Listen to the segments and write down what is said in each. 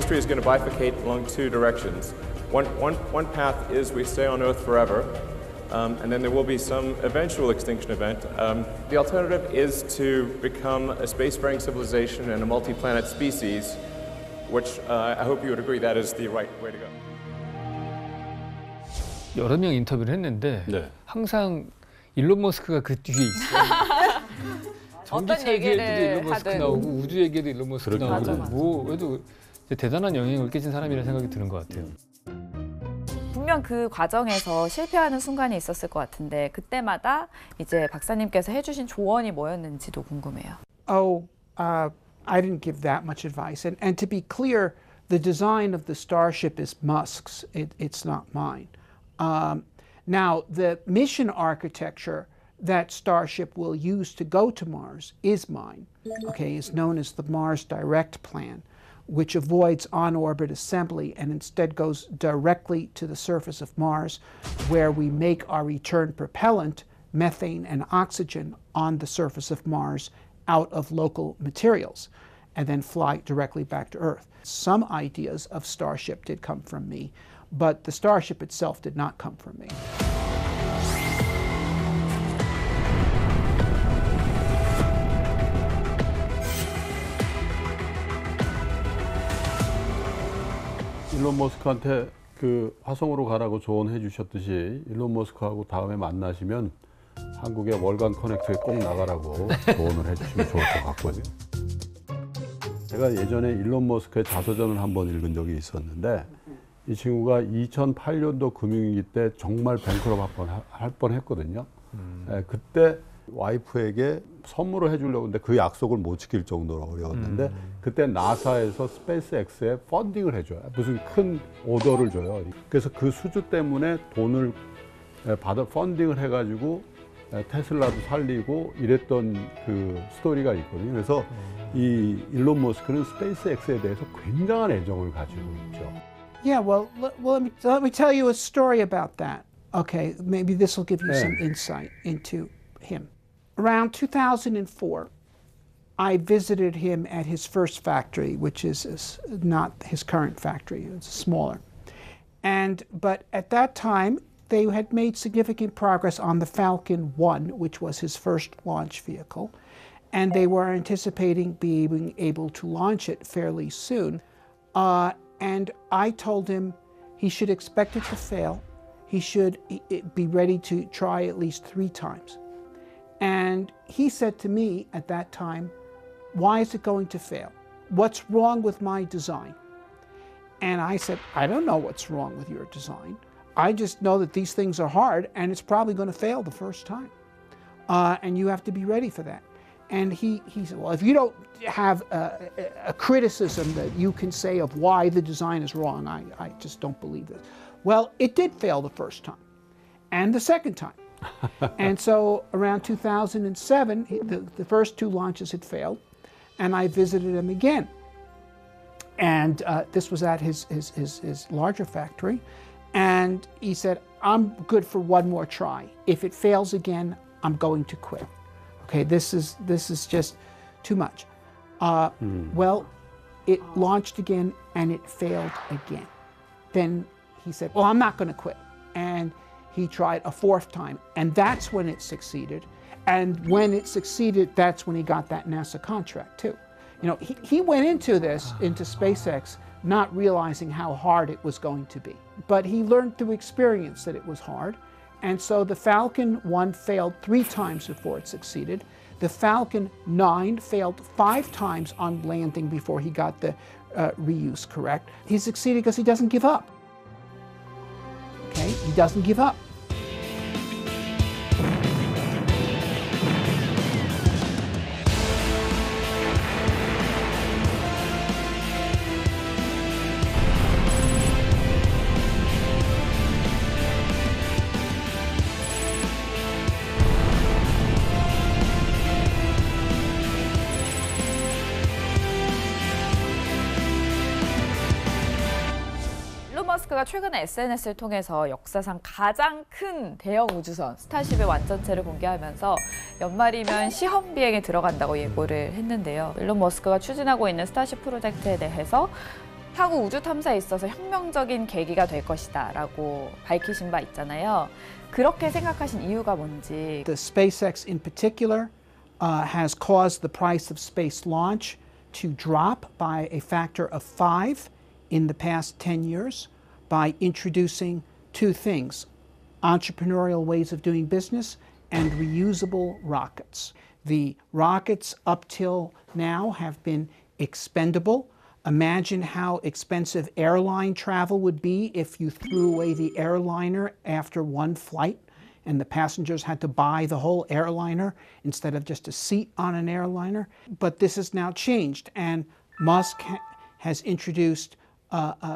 history is going to bifurcate along two directions. One path is we stay on Earth forever, and then there will be some eventual extinction event. The alternative is to become a spacefaring civilization and a multi-planet species, which I hope you would agree that is the right way to go. 여러 명 인터뷰를 했는데 네. 항상 일론 머스크가 그 뒤에 있어요. 전기차 얘기에도 일론 머스크 나오고 우주 얘기에도 일론 머스크 나오고 뭐 그래도 대단한 영향을 끼친 사람이라는 생각이 드는 것 같아요. 분명 그 과정에서 실패하는 순간이 있었을 것 같은데 그때마다 이제 박사님께서 해주신 조언이 뭐였는지도 궁금해요. I didn't give that much advice. And to be clear, the design of the Starship is Musk's. It's not mine. Now, the mission architecture that Starship will use to go to Mars is mine. Okay, it's known as the Mars Direct Plan, which avoids on-orbit assembly and instead goes directly to the surface of Mars, where we make our return propellant, methane and oxygen, on the surface of Mars out of local materials, and then fly directly back to Earth. Some ideas of Starship did come from me, but the Starship itself did not come from me. 일론 머스크한테 그 화성으로 가라고 조언해 주셨듯이 일론 머스크하고 다음에 만나시면 한국의 월간 커넥트에 꼭 나가라고 조언을 해주시면 좋을 것 같거든요. 제가 예전에 일론 머스크의 자서전을 한번 읽은 적이 있었는데 이 친구가 2008년도 금융위기 때 정말 뱅크럽 할 뻔했거든요. 그때 와이프에게 선물을 해주려고 했는데 그 약속을 못 지킬 정도로 어려웠는데 그때 나사에서 스페이스X에 펀딩을 해줘요. 무슨 큰 오더를 줘요. 그래서 그 수주 때문에 돈을 받아 펀딩을 해가지고 테슬라도 살리고 이랬던 그 스토리가 있거든요. 그래서 이 일론 머스크는 스페이스X에 대해서 굉장한 애정을 가지고 있죠. Yeah, well, let me tell you a story about that. Okay, maybe this will give you some insight into him. Around 2004, I visited him at his first factory, which is not his current factory, it's smaller. But at that time, they had made significant progress on the Falcon 1, which was his first launch vehicle, and they were anticipating being able to launch it fairly soon. And I told him he should expect it to fail. He should be ready to try at least 3 times. And he said to me at that time, "Why is it going to fail? What's wrong with my design?" And I said, "I don't know what's wrong with your design. I just know that these things are hard and it's probably going to fail the first time. And you have to be ready for that." And he said, "Well, if you don't have a criticism that you can say of why the design is wrong, I just don't believe it." Well, it did fail the first time and the second time. And so around 2007, the first 2 launches had failed, and I visited him again. And this was at his larger factory. And he said, "I'm good for 1 more try. If it fails again, I'm going to quit. Okay, this is just too much." Well, it launched again and it failed again. Then he said, "Well, I'm not going to quit." And he tried a 4th time, and that's when it succeeded. And when it succeeded, that's when he got that NASA contract too. You know, he went into SpaceX, not realizing how hard it was going to be. But he learned through experience that it was hard. And so the Falcon 1 failed 3 times before it succeeded. The Falcon 9 failed 5 times on landing before he got the reuse correct. He succeeded because he doesn't give up. Okay, he doesn't give up. 머스크가 최근에 SNS를 통해서 역사상 가장 큰 대형 우주선 스타쉽의 완전체를 공개하면서 연말이면 시험 비행에 들어간다고 예고를 했는데요. 일론 머스크가 추진하고 있는 스타쉽 프로젝트에 대해서 향후 우주 탐사에 있어서 혁명적인 계기가 될 것이다라고 밝히신 바 있잖아요. 그렇게 생각하신 이유가 뭔지. The SpaceX in particular has caused the price of space launch to drop by a factor of 5 in the past 10 years by introducing two things: entrepreneurial ways of doing business and reusable rockets. The rockets up till now have been expendable. Imagine how expensive airline travel would be if you threw away the airliner after one flight and the passengers had to buy the whole airliner instead of just a seat on an airliner. But this has now changed, and Musk has introduced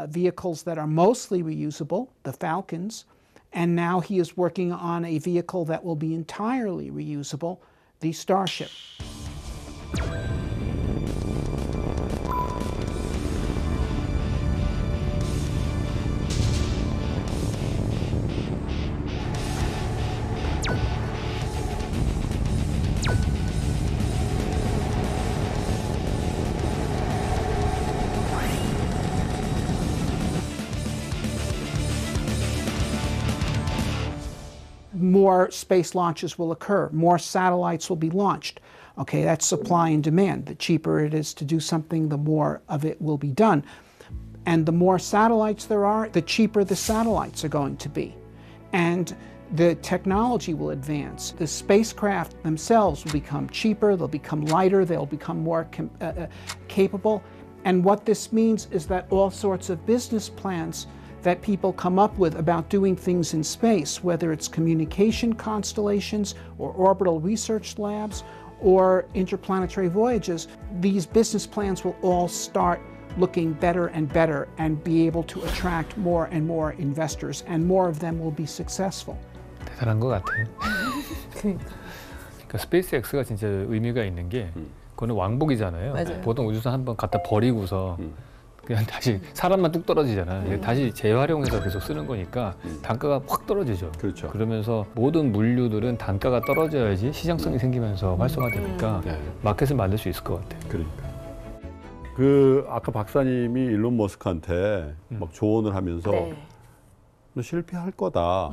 vehicles that are mostly reusable, the Falcons, and now he is working on a vehicle that will be entirely reusable, the Starship. More space launches will occur, more satellites will be launched. Okay, that's supply and demand. The cheaper it is to do something, the more of it will be done. And the more satellites there are, the cheaper the satellites are going to be. And the technology will advance. The spacecraft themselves will become cheaper, they'll become lighter, they'll become more capable. And what this means is that all sorts of business plans that people come up with about doing things in space, whether it's communication constellations or orbital research labs or interplanetary voyages, these business plans will all start looking better and be able to attract more and more investors, and more of them will be successful. 대단한 것 같아요. 그러니까 스페이스X가 진짜 의미가 있는 게 그거는 왕복이잖아요. 맞아요. 보통 우주선 한번 갖다 버리고서 그냥 다시 사람만 뚝 떨어지잖아요. 다시 재활용해서 계속 쓰는 거니까 단가가 확 떨어지죠. 그렇죠. 그러면서 모든 물류들은 단가가 떨어져야지 시장성이 생기면서 활성화되니까 마켓을 만들 수 있을 것 같아요. 그러니까. 그 아까 박사님이 일론 머스크한테 막 조언을 하면서 네. 너 실패할 거다.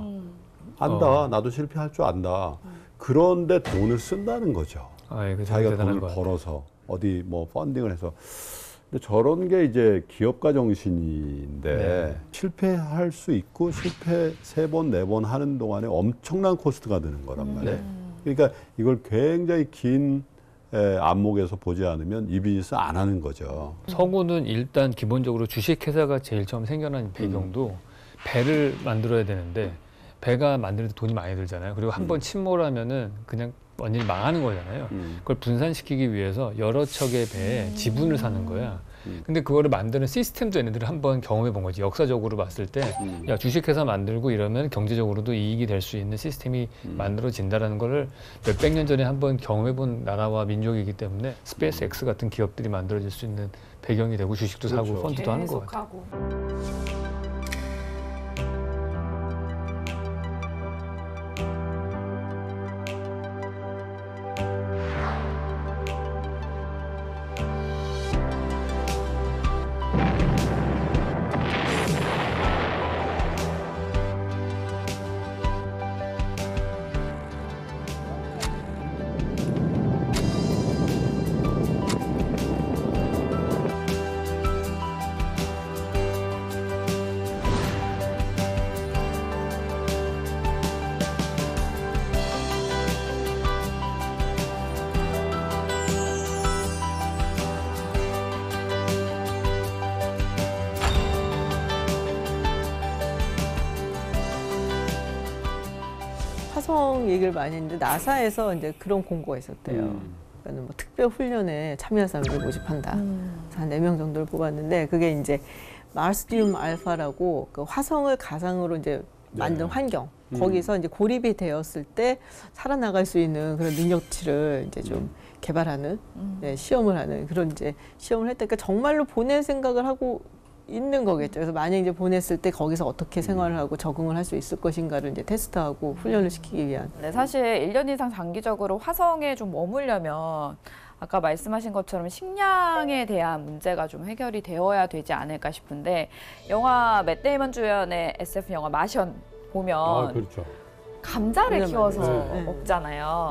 안다. 나도 실패할 줄 안다. 그런데 돈을 쓴다는 거죠. 자기가 돈을 벌어서 어디 뭐 펀딩을 해서. 근데 저런 게 이제 기업가 정신인데 실패할 수 있고 실패 3번, 4번 하는 동안에 엄청난 코스트가 드는 거란 말이에요. 그러니까 이걸 굉장히 긴 안목에서 보지 않으면 이 비즈니스 안 하는 거죠. 서구는 일단 기본적으로 주식회사가 제일 처음 생겨난 배경도 배를 만들어야 되는데 배가 만드는데 돈이 많이 들잖아요. 그리고 한 번 침몰하면은 그냥 완전히 망하는 거잖아요. 그걸 분산시키기 위해서 여러 척의 배에 지분을 사는 거야. 근데 그거를 만드는 시스템도 얘네들은 한번 경험해 본 거지. 역사적으로 봤을 때 야, 주식회사 만들고 이러면 경제적으로도 이익이 될 수 있는 시스템이 만들어진다라는 거를 몇백 년 전에 한번 경험해 본 나라와 민족이기 때문에 스페이스X 같은 기업들이 만들어질 수 있는 배경이 되고 주식도 그렇죠. 사고 펀드도 하는 거 같아요. 화성 얘기를 많이 했는데 나사에서 이제 그런 공고가 있었대요. 그러니까 뭐 특별 훈련에 참여한 사람들을 모집한다. 한 4명 정도를 뽑았는데 그게 이제 마르스디움 알파라고 그 화성을 가상으로 이제 만든 환경. 거기서 이제 고립이 되었을 때 살아나갈 수 있는 그런 능력치를 이제 좀 개발하는 네, 시험을 하는 그런 이제 시험을 했다. 그러니까 정말로 보낼 생각을 하고 있는 거겠죠. 그래서 만약 이제 보냈을 때 거기서 어떻게 생활을 하고 적응을 할 수 있을 것인가를 이제 테스트하고 훈련을 시키기 위한. 네, 사실 1년 이상 장기적으로 화성에 좀 머물려면 아까 말씀하신 것처럼 식량에 대한 문제가 좀 해결이 되어야 되지 않을까 싶은데 영화 맷 데이먼 주연의 SF 영화 마션 보면 그렇죠. 감자를 키워서 네. 먹잖아요.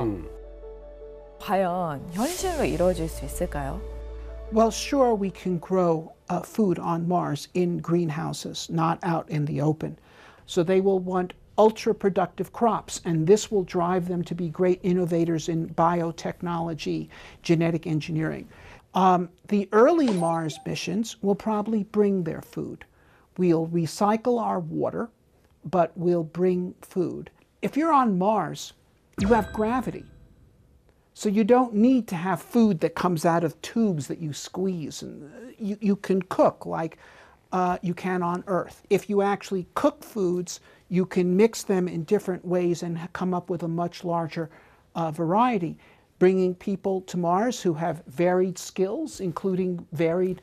과연 현실로 이루어질 수 있을까요? Well, sure, we can grow food on Mars in greenhouses, not out in the open. So they will want ultra productive crops, and this will drive them to be great innovators in biotechnology, genetic engineering. The early Mars missions will probably bring their food. We'll recycle our water, but we'll bring food. If you're on Mars, you have gravity. So you don't need to have food that comes out of tubes that you squeeze. And you can cook like you can on Earth. If you actually cook foods, you can mix them in different ways and come up with a much larger variety. Bringing people to Mars who have varied skills, including varied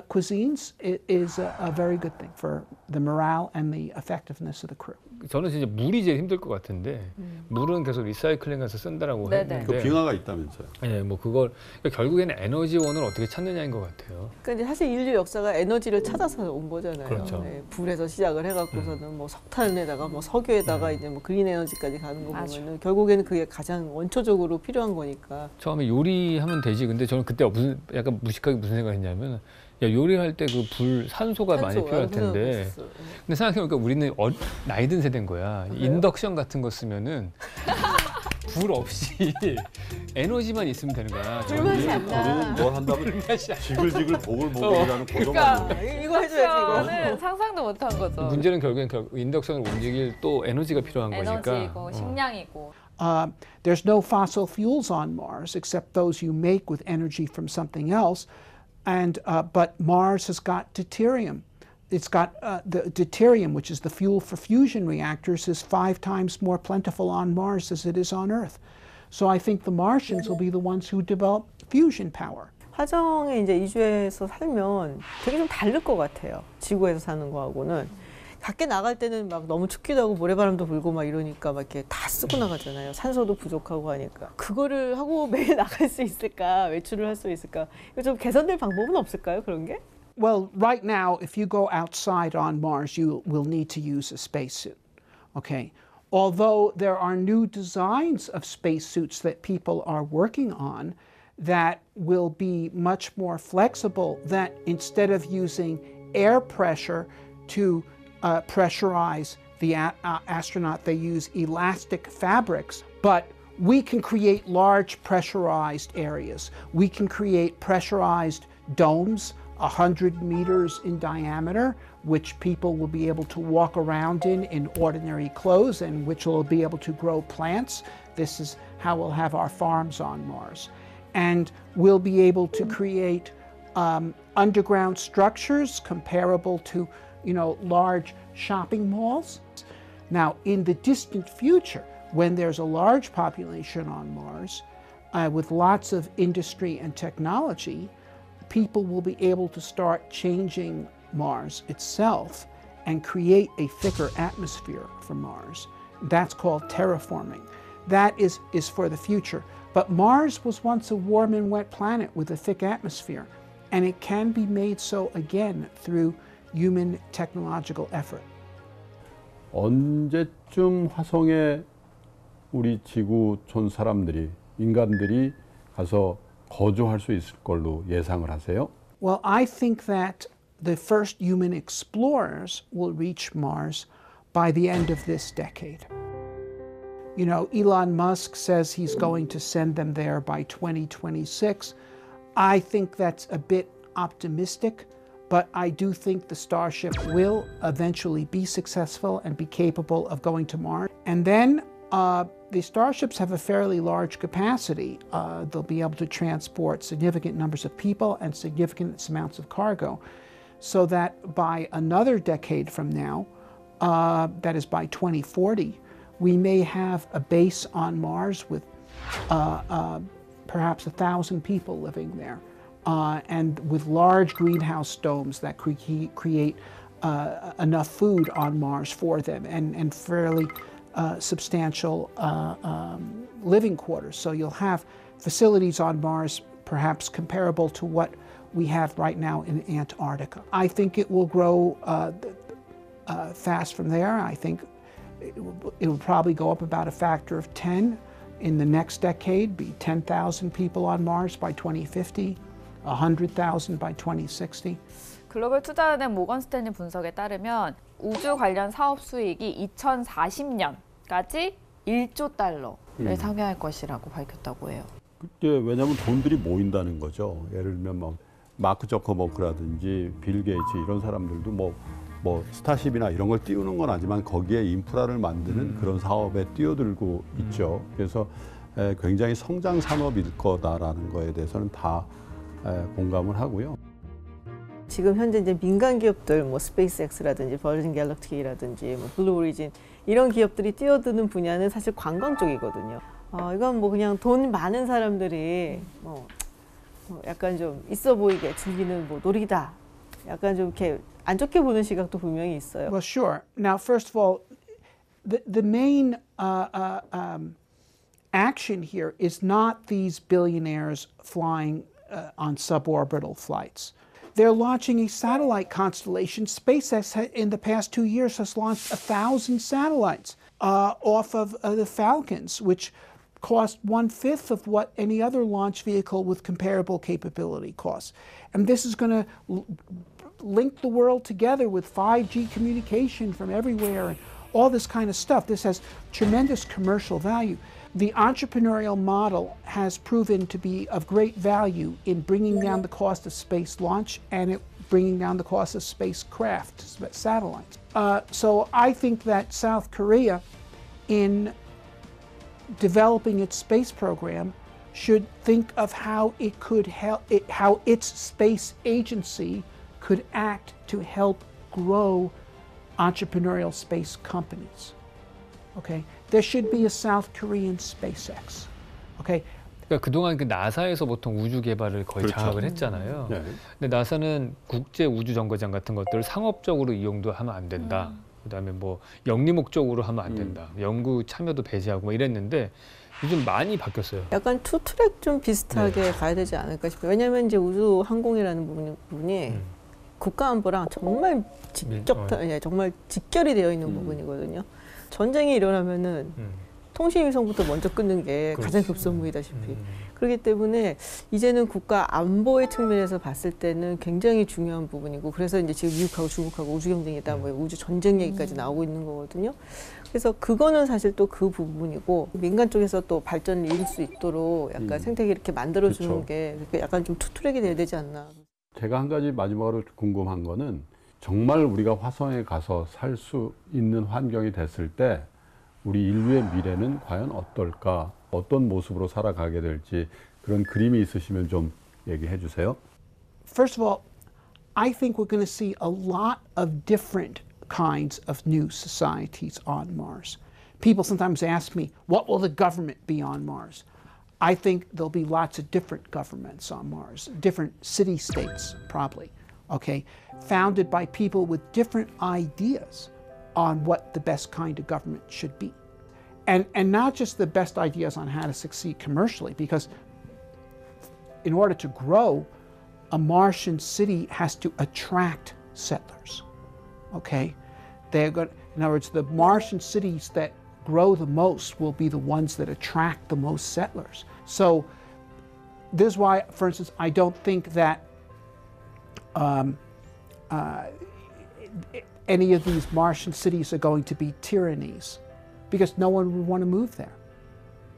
cuisines, is a very good thing for the morale and the effectiveness of the crew. 저는 진짜 물이 제일 힘들 것 같은데 물은 계속 리사이클링해서 쓴다라고 네네. 했는데 그 빙하가 있다면서요. 네, 뭐 그걸 그러니까 결국에는 에너지원을 어떻게 찾느냐인 것 같아요. 그러니까 이제 사실 인류 역사가 에너지를 찾아서 온 거잖아요. 그렇죠. 네, 불에서 시작을 해갖고서는 뭐 석탄에다가 뭐 석유에다가 이제 뭐 그린 에너지까지 가는 거 맞아. 보면은 결국에는 그게 가장 원초적으로 필요한 거니까. 처음에 요리하면 되지. 근데 저는 그때 무슨 약간 무식하게 무슨 생각했냐면 야 요리할 때 그 불 산소가 많이 필요할 텐데. 근데 생각해보니까 우리는 나이 든 세대인 거야. 인덕션 같은 거 쓰면은 불 없이 에너지만 있으면 되는 거야. 불맛이 안 나. 우리는 뭘 한다면 지글지글 보글보글이라는 그러니까 이거 해줘야지 저는 상상도 못한 거죠. 문제는 결국엔 인덕션을 움직일 또 에너지가 필요한 거니까. 에너지이고 식량이고. There's no fossil fuels on Mars except those you make with energy from something else. But Mars has got deuterium. It's got the deuterium, which is the fuel for fusion reactors, is 5 times more plentiful on Mars as it is on Earth. So I think the Martians will be the ones who develop fusion power. 화성에 이제 이주해서 살면 되게 좀 다를 것 같아요. 지구에서 사는 거하고는. 밖에 나갈 때는 막 너무 춥기도 하고 모래바람도 불고 막 이러니까 막 이렇게 다 쓰고 나가잖아요. 산소도 부족하고 하니까. 그거를 하고 매일 나갈 수 있을까? 외출을 할 수 있을까? 이거 좀 개선될 방법은 없을까요? 그런 게? Well, right now, if you go outside on Mars, you will need to use a spacesuit. Okay. Although there are new designs of spacesuits that people are working on that will be much more flexible, that instead of using air pressure to pressurize the astronaut, they use elastic fabrics. But we can create large pressurized areas. We can create pressurized domes 100 meters in diameter, which people will be able to walk around in ordinary clothes and which will be able to grow plants. This is how we'll have our farms on Mars. And we'll be able to create underground structures comparable to large shopping malls. Now, in the distant future, when there's a large population on Mars, with lots of industry and technology, people will be able to start changing Mars itself and create a thicker atmosphere for Mars. That's called terraforming. That is for the future. But Mars was once a warm and wet planet with a thick atmosphere, and it can be made so again through human technological effort. 언제쯤 화성에 우리 지구촌 사람들이 인간들이 가서 거주할 수 있을 걸로 예상을 하세요? Well, I think that the first human explorers will reach Mars by the end of this decade. Elon Musk says he's going to send them there by 2026. I think that's a bit optimistic, but I do think the Starship will eventually be successful and be capable of going to Mars. And then the Starships have a fairly large capacity. They'll be able to transport significant numbers of people and significant amounts of cargo, so that by another decade from now, that is by 2040, we may have a base on Mars with perhaps 1,000 people living there, and with large greenhouse domes that create enough food on Mars for them, and fairly substantial living quarters. So you'll have facilities on Mars perhaps comparable to what we have right now in Antarctica. I think it will grow fast from there. I think it will probably go up about a factor of 10 in the next decade, be 10,000 people on Mars by 2050, 100,000 by 2060. 글로벌 투자은행 모건 스탠리 분석에 따르면 우주 관련 사업 수익이 2040년까지 1조 달러를 상회할 것이라고 밝혔다고 해요. 왜냐하면 돈들이 모인다는 거죠. 예를 들면 뭐 마크 저커버그라든지 빌 게이츠 이런 사람들도 뭐 스타쉽이나 이런 걸 띄우는 건 아니지만 거기에 인프라를 만드는 그런 사업에 뛰어들고 있죠. 그래서 굉장히 성장 산업일 거다라는 거에 대해서는 다 공감을 하고요. 지금 현재 이제 민간 기업들 뭐 스페이스X라든지 버진 갤럭시라든지 뭐 블루 오리진 이런 기업들이 뛰어드는 분야는 사실 관광 쪽이거든요. 이건 뭐 그냥 돈 많은 사람들이 뭐 약간 좀 있어 보이게 즐기는 뭐 놀이다. 약간 좀 이렇게 안 좋게 보는 시각도 분명히 있어요. Well, sure. Now, first of all, the main action here is not these billionaires flying on suborbital flights. They're launching a satellite constellation. SpaceX, in the past 2 years, has launched 1,000 satellites off of the Falcons, which cost 1/5 of what any other launch vehicle with comparable capability costs. And this is going to link the world together with 5G communication from everywhere and all this kind of stuff. This has tremendous commercial value. The entrepreneurial model has proven to be of great value in bringing down the cost of space launch and bringing down the cost of spacecraft, satellites. So I think that South Korea, in developing its space program, should think of how it could help, how its space agency could act to help grow entrepreneurial space companies. Okay, there should be a South Korean SpaceX. Okay. 그러니까 그동안 그 나사에서 보통 우주 개발을 거의 그렇죠. 장악을 했잖아요. 네. 근데 나사는 국제 우주 정거장 같은 것들을 상업적으로 이용도 하면 안 된다. 그다음에 뭐 영리 목적으로 하면 안 된다. 연구 참여도 배제하고 뭐 이랬는데 요즘 많이 바뀌었어요. 약간 투트랙 좀 비슷하게 가야 되지 않을까 싶어요. 왜냐하면 이제 우주 항공이라는 부분이 국가 안보랑 정말 정말 직결이 되어 있는 부분이거든요. 전쟁이 일어나면은 통신위성부터 먼저 끊는 게 가장 급선무이다시피. 그렇기 때문에 이제는 국가 안보의 측면에서 봤을 때는 굉장히 중요한 부분이고, 그래서 이제 지금 미국하고 중국하고 우주 경쟁이다, 뭐 우주 전쟁 얘기까지 나오고 있는 거거든요. 그래서 그거는 사실 또 그 부분이고, 민간 쪽에서 또 발전을 이룰 수 있도록 약간 생태계 이렇게 만들어주는 그렇죠. 게 약간 좀 투트랙이 돼야 되지 않나. 제가 한 가지 마지막으로 궁금한 거는 정말 우리가 화성에 가서 살 수 있는 환경이 됐을 때 우리 인류의 미래는 과연 어떨까? 어떤 모습으로 살아가게 될지 그런 그림이 있으시면 좀 얘기해 주세요. First of all, I think we're going to see a lot of different kinds of new societies on Mars. People sometimes ask me, what will the government be on Mars? I think there'll be lots of different governments on Mars, different city-states probably, okay, founded by people with different ideas on what the best kind of government should be. And not just the best ideas on how to succeed commercially, because in order to grow, a Martian city has to attract settlers, okay? They're going, in other words, the Martian cities that grow the most will be the ones that attract the most settlers. So this is why, for instance, I don't think that any of these Martian cities are going to be tyrannies, because no one would want to move there,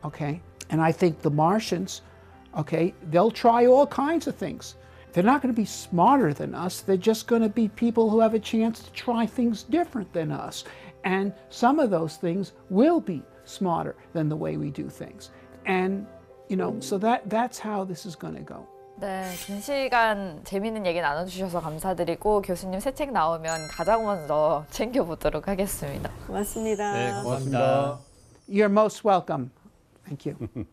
okay? And I think the Martians, okay, they'll try all kinds of things. They're not going to be smarter than us. They're just going to be people who have a chance to try things different than us. And some of those things will be smarter than the way we do things. And, you know, so that's how this is going to go. 네, 긴 시간 재미있는 얘기 나눠주셔서 감사드리고 교수님 새 책 나오면 가장 먼저 챙겨보도록 하겠습니다. 고맙습니다. 네, 고맙습니다. You're most welcome. Thank you.